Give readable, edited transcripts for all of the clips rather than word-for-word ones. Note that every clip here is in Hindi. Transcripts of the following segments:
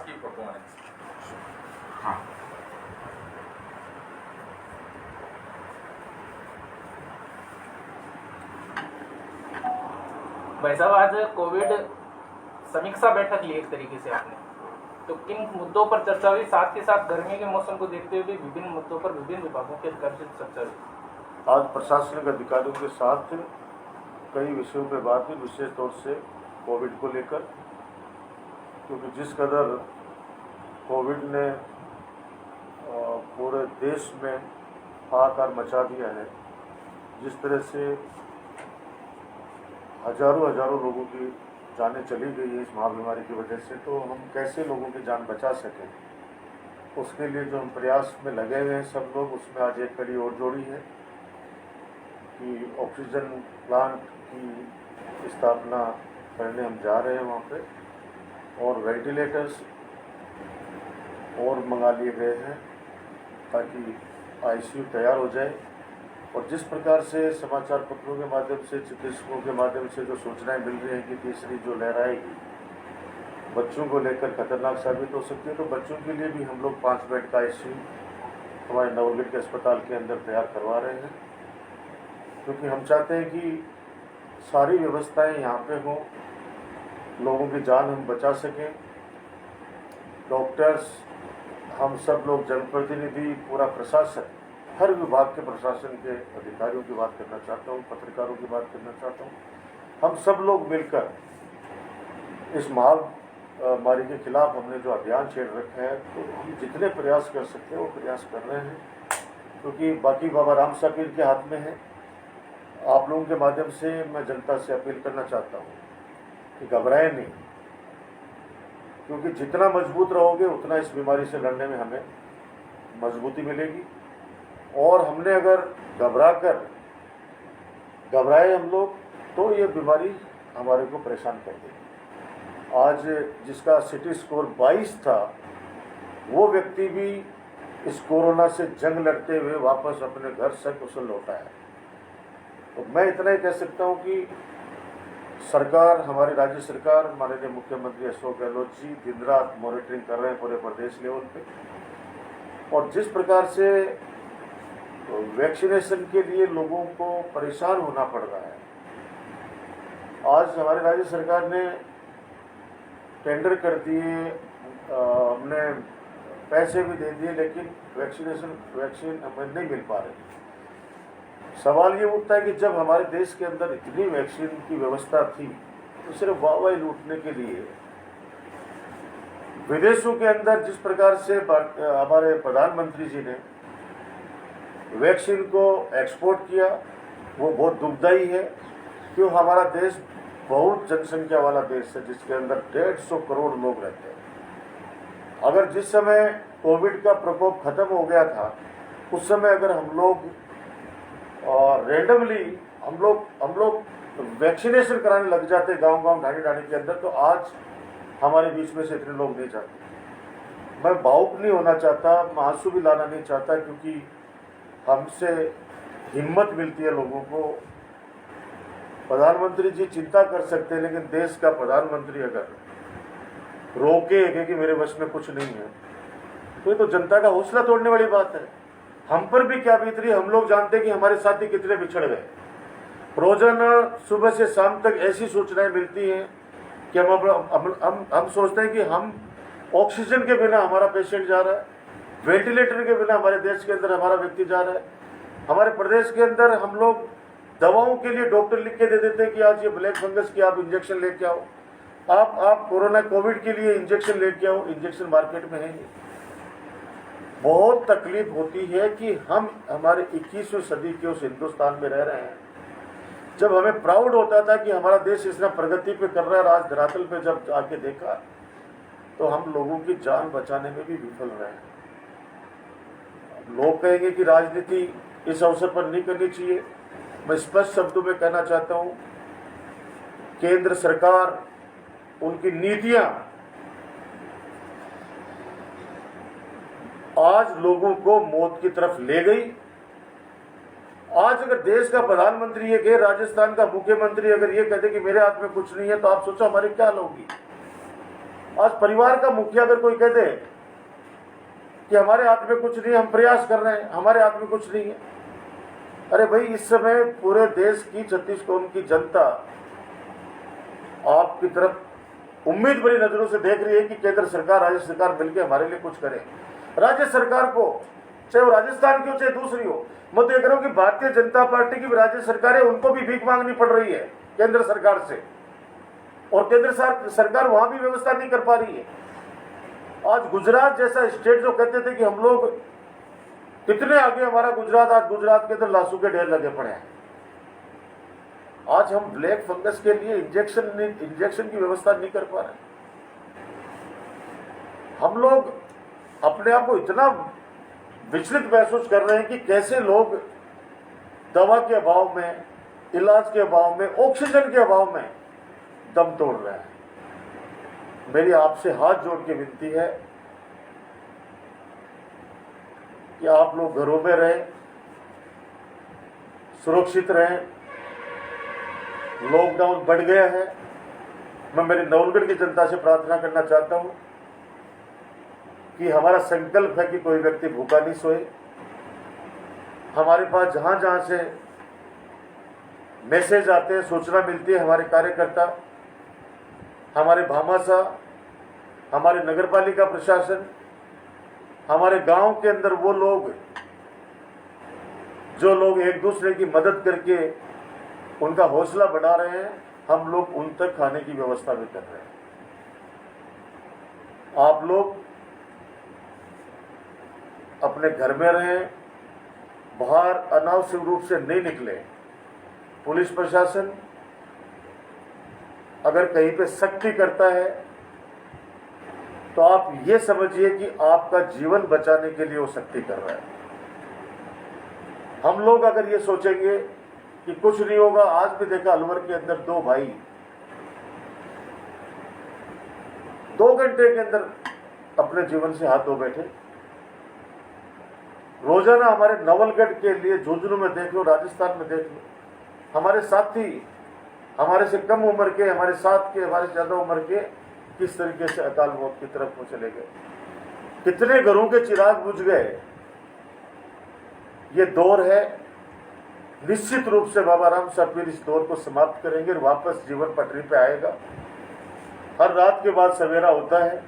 key proponents. हाँ, भाई साहब, आज कोविड समीक्षा बैठक ली एक तरीके से आपने, तो किन मुद्दों पर चर्चा हुई? साथ के साथ गर्मी के मौसम को देखते हुए विभिन्न मुद्दों पर विभिन्न विभागों के अधिकारियों से चर्चा हुई। आज प्रशासनिक अधिकारियों के साथ कई विषयों पर बात हुई, विशेष तौर से कोविड को लेकर, क्योंकि जिस कदर कोविड ने पूरे देश में हाहाकार मचा दिया है, जिस तरह से हजारों लोगों की जानें चली गई है इस महाबीमारी की वजह से, तो हम कैसे लोगों की जान बचा सकें, उसके लिए जो हम प्रयास में लगे हुए हैं सब लोग, उसमें आज एक कड़ी और जोड़ी है कि ऑक्सीजन प्लांट की स्थापना करने हम जा रहे हैं वहाँ पे, और वेंटिलेटर्स और मंगा लिए गए हैं ताकि आईसीयू तैयार हो जाए। और जिस प्रकार से समाचार पत्रों के माध्यम से, चिकित्सकों के माध्यम से जो सूचनाएं मिल रही हैं कि तीसरी जो लहर आएगी बच्चों को लेकर खतरनाक साबित हो सकती है, तो बच्चों के लिए भी हम लोग 5 बेड का आईसीयू हमारे नवगढ़ के अस्पताल के अंदर तैयार करवा रहे हैं, क्योंकि हम चाहते हैं कि सारी व्यवस्थाएं यहाँ पे हों, लोगों की जान हम बचा सकें। डॉक्टर्स, हम सब लोग, जनप्रतिनिधि, पूरा प्रशासन, हर विभाग के प्रशासन के अधिकारियों की बात करना चाहता हूँ, पत्रकारों की बात करना चाहता हूँ, हम सब लोग मिलकर इस महामारी के खिलाफ हमने जो अभियान छेड़ रखा है, तो हम जितने प्रयास कर सकते हैं वो प्रयास कर रहे हैं, क्योंकि बाकी बाबा राम साहब के हाथ में है। आप लोगों के माध्यम से मैं जनता से अपील करना चाहता हूँ कि घबराएं नहीं, क्योंकि जितना मजबूत रहोगे उतना इस बीमारी से लड़ने में हमें मजबूती मिलेगी। और हमने अगर घबराए हम लोग, तो ये बीमारी हमारे को परेशान कर देगी। आज जिसका सिटी स्कोर 22 था, वो व्यक्ति भी इस कोरोना से जंग लड़ते हुए वापस अपने घर सकुशल लौटा है। तो मैं इतना ही कह सकता हूँ कि सरकार, हमारी राज्य सरकार, माननीय मुख्यमंत्री अशोक गहलोत जी दिन रात मॉनिटरिंग कर रहे हैं पूरे प्रदेश लेवल पे, और जिस प्रकार से वैक्सीनेशन के लिए लोगों को परेशान होना पड़ रहा है, आज हमारी राज्य सरकार ने टेंडर कर दिए, हमने पैसे भी दे दिए, लेकिन वैक्सीन हमें नहीं मिल पा रही। सवाल ये उठता है कि जब हमारे देश के अंदर इतनी वैक्सीन की व्यवस्था थी, तो सिर्फ वाहवाही लूटने के लिए विदेशों के अंदर जिस प्रकार से हमारे प्रधानमंत्री जी ने वैक्सीन को एक्सपोर्ट किया, वो बहुत दुखदायी है। क्यों? हमारा देश बहुत जनसंख्या वाला देश है, जिसके अंदर 150 करोड़ लोग रहते हैं। अगर जिस समय कोविड का प्रकोप खत्म हो गया था, उस समय अगर हम लोग रेंडमली हम लोग वैक्सीनेशन कराने लग जाते गांव ढाणी के अंदर, तो आज हमारे बीच में से इतने लोग नहीं जाते। मैं भावुक नहीं होना चाहता, मैं आंसू भी लाना नहीं चाहता, क्योंकि हमसे हिम्मत मिलती है लोगों को। प्रधानमंत्री जी चिंता कर सकते हैं, लेकिन देश का प्रधानमंत्री अगर रोके कि मेरे वश में कुछ नहीं है, तो ये तो जनता का हौसला तोड़ने वाली बात है। हम पर भी क्या बीत रही है, हम लोग जानते हैं कि हमारे साथी कितने बिछड़ गए। रोजाना सुबह से शाम तक ऐसी सूचनाएं मिलती हैं कि हम सोचते हैं कि हम ऑक्सीजन के बिना हमारा पेशेंट जा रहा है, वेंटिलेटर के बिना हमारे देश के अंदर हमारा व्यक्ति जा रहा है। हमारे प्रदेश के अंदर हम लोग दवाओं के लिए डॉक्टर लिख के दे देते हैं कि आज ये ब्लैक फंगस की आप इंजेक्शन लेके आओ, आप कोविड के लिए इंजेक्शन लेके आओ, इंजेक्शन मार्केट में है नहीं। बहुत तकलीफ होती है कि हम हमारे 21वीं सदी के उस हिंदुस्तान में रह रहे हैं, जब हमें प्राउड होता था कि हमारा देश इतना प्रगति पे कर रहा है। आज धरातल पे जब आके देखा, तो हम लोगों की जान बचाने में भी विफल रहे हैं। लोग कहेंगे कि राजनीति इस अवसर पर नहीं करनी चाहिए। मैं स्पष्ट शब्दों में कहना चाहता हूं, केंद्र सरकार, उनकी नीतियां आज लोगों को मौत की तरफ ले गई। आज अगर देश का प्रधानमंत्री ये कहे, राजस्थान का मुख्यमंत्री अगर ये कहते कि मेरे हाथ में कुछ नहीं है, तो आप सोचो हमारी क्या हाल होगी। आज परिवार का मुखिया अगर कोई कह दे कि हमारे हाथ में कुछ नहीं, हम प्रयास कर रहे हैं, हमारे हाथ में कुछ नहीं है, अरे भाई इस समय पूरे देश की 36 करोड़ की जनता आपकी तरफ उम्मीद भरी नजरों से देख रही है कि केंद्र सरकार, राज्य सरकार मिलकर हमारे लिए कुछ करे। राज्य सरकार को, चाहे वो राजस्थान की हो चाहे दूसरी हो, मैं तो ये कह रहा हूं कि भारतीय जनता पार्टी की राज्य सरकार है, उनको भी भीख मांगनी पड़ रही है केंद्र सरकार से, और केंद्र सरकार वहां भी व्यवस्था नहीं कर पा रही है। आज गुजरात जैसा स्टेट जो कहते थे कि हम लोग कितने आगे हमारा गुजरात, आज गुजरात के अंदर लाशों के ढेर लगे पड़े हैं। आज हम ब्लैक फंगस के लिए इंजेक्शन की व्यवस्था नहीं कर पा रहे। हम लोग अपने आप को इतना विचलित महसूस कर रहे हैं कि कैसे लोग दवा के अभाव में, इलाज के अभाव में, ऑक्सीजन के अभाव में दम तोड़ रहे हैं। मेरी आपसे हाथ जोड़ के विनती है कि आप लोग घरों में रहें, सुरक्षित रहें। लॉकडाउन बढ़ गया है। मैं मेरी नवलगढ़ की जनता से प्रार्थना करना चाहता हूं कि हमारा संकल्प है कि कोई व्यक्ति भूखा नहीं सोए। हमारे पास जहां जहां से मैसेज आते हैं, सूचना मिलती है, हमारे कार्यकर्ता, हमारे भामाशाह, हमारे नगरपालिका प्रशासन, हमारे गांव के अंदर वो लोग जो लोग एक दूसरे की मदद करके उनका हौसला बढ़ा रहे हैं, हम लोग उन तक खाने की व्यवस्था भी कर रहे हैं। आप लोग अपने घर में रहें, बाहर अनावश्यक रूप से नहीं निकले। पुलिस प्रशासन अगर कहीं पे सख्ती करता है तो आप ये समझिए कि आपका जीवन बचाने के लिए वो सख्ती कर रहा है। हम लोग अगर ये सोचेंगे कि कुछ नहीं होगा, आज भी देखा अलवर के अंदर 2 भाई 2 घंटे के अंदर अपने जीवन से हाथ धो बैठे। रोजाना हमारे नवलगढ़ के लिए झुंझुनू में देख लो, राजस्थान में देख लो, हमारे साथी, हमारे से कम उम्र के, हमारे साथ के, हमारे से ज्यादा उम्र के किस तरीके से अकाल मौत की तरफ वो चले गए। कितने घरों के चिराग बुझ गए। ये दौर है, निश्चित रूप से बाबा राम साहब फिर इस दौर को समाप्त करेंगे और वापस जीवन पटरी पे आएगा। हर रात के बाद सवेरा होता है।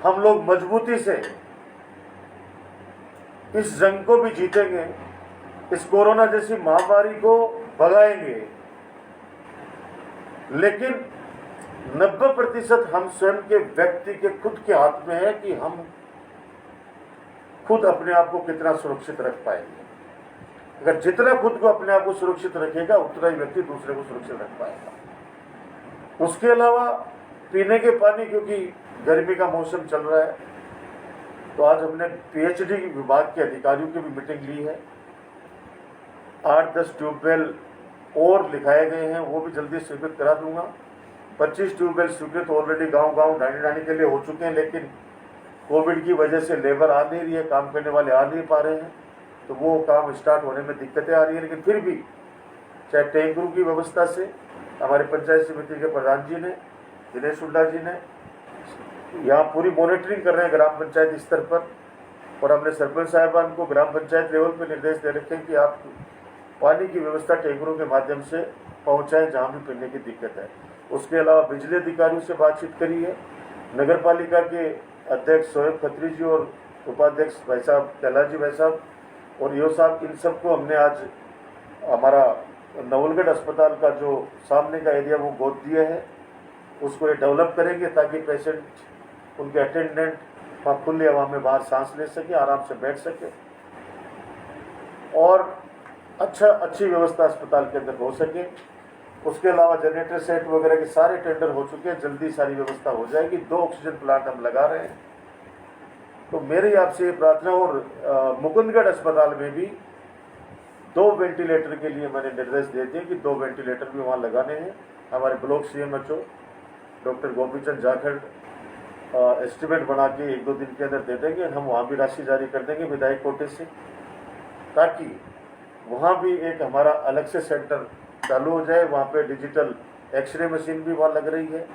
हम लोग मजबूती से इस जंग को भी जीतेंगे, इस कोरोना जैसी महामारी को भगाएंगे, लेकिन 90% हम स्वयं के व्यक्ति के खुद के हाथ में है कि हम खुद अपने आप को कितना सुरक्षित रख पाएंगे। अगर जितना खुद को अपने आप को सुरक्षित रखेगा, उतना ही व्यक्ति दूसरे को सुरक्षित रख पाएगा। उसके अलावा पीने के पानी, क्योंकि गर्मी का मौसम चल रहा है, तो आज हमने पीएचडी विभाग के अधिकारियों की भी मीटिंग ली है। 8-10 ट्यूबवेल और लिखाए गए हैं, वो भी जल्दी स्वीकृत करा दूंगा। 25 ट्यूबवेल स्वीकृत ऑलरेडी गांव-गांव ढाणी के लिए हो चुके हैं, लेकिन कोविड की वजह से लेबर आ नहीं रही है, काम करने वाले आ नहीं पा रहे हैं, तो वो काम स्टार्ट होने में दिक्कतें आ रही है। लेकिन फिर भी चाहे टैंकरों की व्यवस्था से हमारे पंचायत समिति के प्रधान जी ने, दिनेश हुड्डा जी ने यहाँ पूरी मॉनिटरिंग कर रहे हैं ग्राम पंचायत स्तर पर, और हमने सरपंच साहिबान को ग्राम पंचायत लेवल पर निर्देश दे रखे हैं कि आप पानी की व्यवस्था टैंकरों के माध्यम से पहुँचाएं जहाँ भी पीने की दिक्कत है। उसके अलावा बिजली अधिकारियों से बातचीत करी है। नगर पालिका के अध्यक्ष सोहेब खत्री जी और उपाध्यक्ष भाई साहब कैलाश जी भाई साहब और यो साहब, इन सबको हमने आज हमारा नवलगढ़ अस्पताल का जो सामने का एरिया वो गोद दिया है, उसको ये डेवलप करेंगे ताकि पेशेंट, उनके अटेंडेंट वहाँ खुली हवा में बाहर सांस ले सके, आराम से बैठ सके और अच्छी व्यवस्था अस्पताल के अंदर हो सके। उसके अलावा जनरेटर सेट वगैरह के सारे टेंडर हो चुके हैं, जल्दी सारी व्यवस्था हो जाएगी। 2 ऑक्सीजन प्लांट हम लगा रहे हैं। तो मेरी आपसे ये प्रार्थना, और मुकुंदगढ़ अस्पताल में भी 2 वेंटिलेटर के लिए मैंने निर्देश दे दिए कि 2 वेंटिलेटर भी वहाँ लगाने हैं। हमारे block CMHO doctor Gopichand Jakhar estimate बना के 1-2 दिन के अंदर दे देंगे। हम वहाँ भी राशि जारी कर देंगे विधायक कोटे से, ताकि वहाँ भी एक हमारा अलग से सेंटर चालू हो जाए। वहाँ पे डिजिटल एक्सरे मशीन भी वहाँ लग रही है,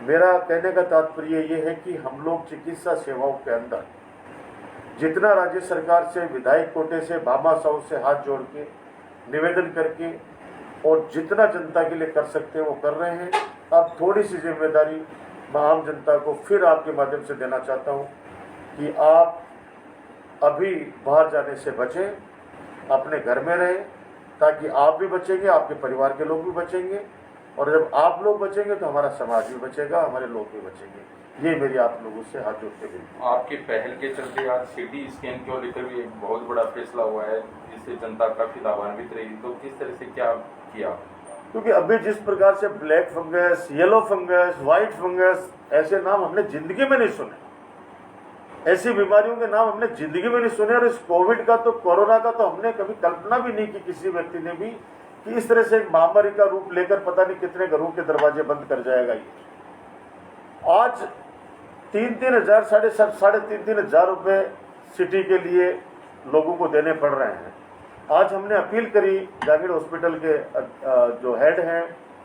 मेरा कहने का तात्पर्य ये है कि हम लोग चिकित्सा सेवाओं के अंदर जितना राज्य सरकार से, विधायक कोटे से, बाबा साहब से हाथ जोड़ के निवेदन करके और जितना जनता के लिए कर सकते हैं वो कर रहे हैं। अब थोड़ी सी जिम्मेदारी मैं आम जनता को फिर आपके माध्यम से देना चाहता हूँ कि आप अभी बाहर जाने से बचें, अपने घर में रहें, ताकि आप भी बचेंगे, आपके परिवार के लोग भी बचेंगे, और जब आप लोग बचेंगे तो हमारा समाज भी बचेगा, हमारे लोग भी बचेंगे। ये मेरी आप लोगों से हाथ जोड़ते हुए। आपकी पहल के चलते आज सिटी स्कैन को लेकर भी एक बहुत बड़ा फैसला हुआ है, जिससे जनता काफी लाभान्वित रही, तो किस तरह से क्या किया? क्योंकि अभी जिस प्रकार से black fungus, yellow fungus, white fungus, ऐसे नाम हमने जिंदगी में नहीं सुने, ऐसी बीमारियों के नाम हमने जिंदगी में नहीं सुने। और इस कोविड का तो, कोरोना का तो हमने कभी कल्पना भी नहीं की किसी व्यक्ति ने भी कि इस तरह से एक महामारी का रूप लेकर पता नहीं कितने घरों के दरवाजे बंद कर जाएगा ये। आज 3-3 हजार, साढ़े तीन हजार रुपए सिटी के लिए लोगों को देने पड़ रहे हैं। आज हमने अपील करी जांगीड़ हॉस्पिटल के जो हेड हैं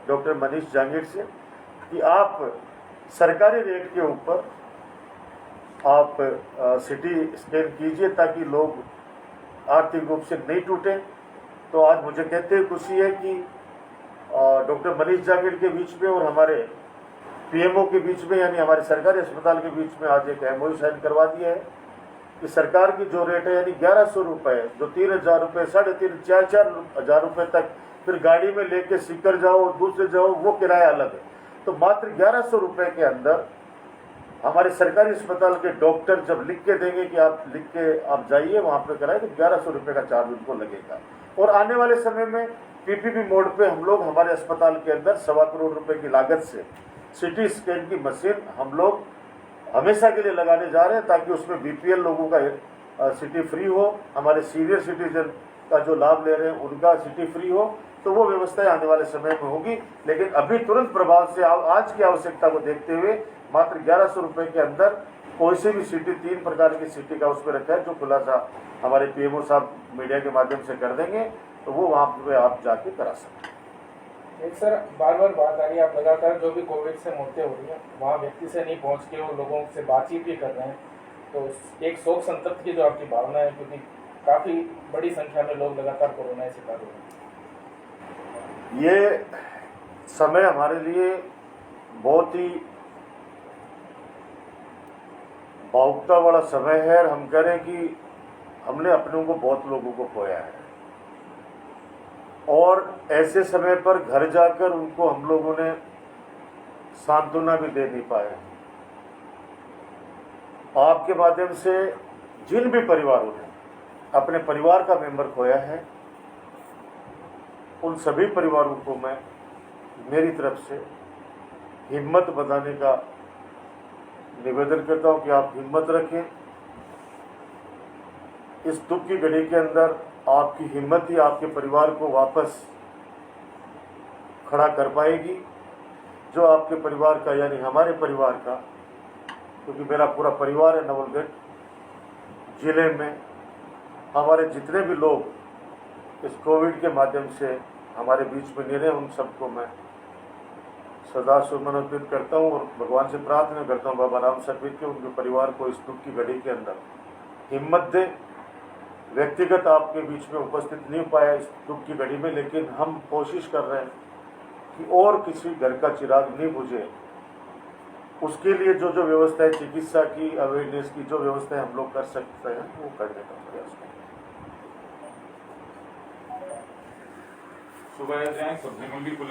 डॉक्टर मनीष जांगीड़ से कि आप सरकारी रेट के ऊपर आप सिटी स्कैन कीजिए ताकि लोग आर्थिक रूप से नहीं टूटें। तो आज मुझे कहते हुए खुशी है कि डॉक्टर मनीष जांगीड़ के बीच में और हमारे पीएमओ के बीच में, यानी हमारे सरकारी अस्पताल के बीच में आज एक एमओयू साइन करवा दिया है कि सरकार की जो रेट है यानी 1100 रुपये, जो 3000 रुपये, 3,500, 4,000 हजार रुपये तक फिर गाड़ी में लेके सीकर जाओ, दूसरे जाओ, वो किराया अलग है। तो मात्र 1100 रुपये के अंदर हमारे सरकारी अस्पताल के डॉक्टर जब लिख के देंगे कि आप लिख के आप जाइए वहाँ पे कराए, तो 1100 रुपये का चार्ज उनको लगेगा। और आने वाले समय में पीपीपी मोड पे हम लोग हमारे अस्पताल के अंदर 1.25 करोड़ रुपए की लागत से सिटी स्कैन की मशीन हम लोग हमेशा के लिए लगाने जा रहे हैं, ताकि उसमें बीपीएल लोगों का सिटी फ्री हो, हमारे सीनियर सिटीजन का जो लाभ ले रहे हैं उनका सिटी फ्री हो। तो वो व्यवस्थाएं आने वाले समय में होगी, लेकिन अभी तुरंत प्रभाव से आज की आवश्यकता को देखते हुए मात्र 1100 रुपये के अंदर कोई से भी सिटी, 3 प्रकार की सिटी का उसमें रखा है, जो खुलासा हमारे पीएमओ साहब मीडिया के माध्यम से कर देंगे, तो वो वहाँ पे आप जाके करा सकते हैं। एक सर बार बार बात आ रही है, आप लगातार जो भी कोविड से मौतें हो रही हैं वहाँ व्यक्ति से नहीं पहुँच के वो लोगों से बातचीत भी कर रहे हैं, तो एक शोक संतप्त की जो आपकी भावना है, क्योंकि काफ़ी बड़ी संख्या में लोग लगातार कोरोना के शिकार हो रहे हैं। ये समय हमारे लिए बहुत ही भावुकता वाला समय है, और हम कह रहे हैं कि हमने अपनों को, बहुत लोगों को खोया है, और ऐसे समय पर घर जाकर उनको हम लोगों ने सांत्वना भी दे नहीं पाए। आपके माध्यम से जिन भी परिवारों ने अपने परिवार का मेंबर खोया है, उन सभी परिवारों को मैं मेरी तरफ से हिम्मत बनाने का निवेदन करता हूं कि आप हिम्मत रखें। इस दुख की घड़ी के अंदर आपकी हिम्मत ही आपके परिवार को वापस खड़ा कर पाएगी। जो आपके परिवार का, यानी हमारे परिवार का, क्योंकि मेरा पूरा परिवार है नवलगढ़ जिले में, हमारे जितने भी लोग इस कोविड के माध्यम से हमारे बीच में निरे, उन सबको मैं सदा समर्पित करता हूँ और भगवान से प्रार्थना करता हूँ बाबा राम सरवीर के उनके परिवार को इस दुख की घड़ी के अंदर हिम्मत दे। व्यक्तिगत आपके बीच में उपस्थित नहीं पाया इस दुख की घड़ी में, लेकिन हम कोशिश कर रहे हैं कि और किसी घर का चिराग नहीं बुझे, उसके लिए जो जो व्यवस्थाएं, चिकित्सा की, अवेयरनेस की जो व्यवस्थाएं हम लोग कर सकते हैं वो करने का प्रयास करें। सुबह जाएं, सब्जी मंडी खुले।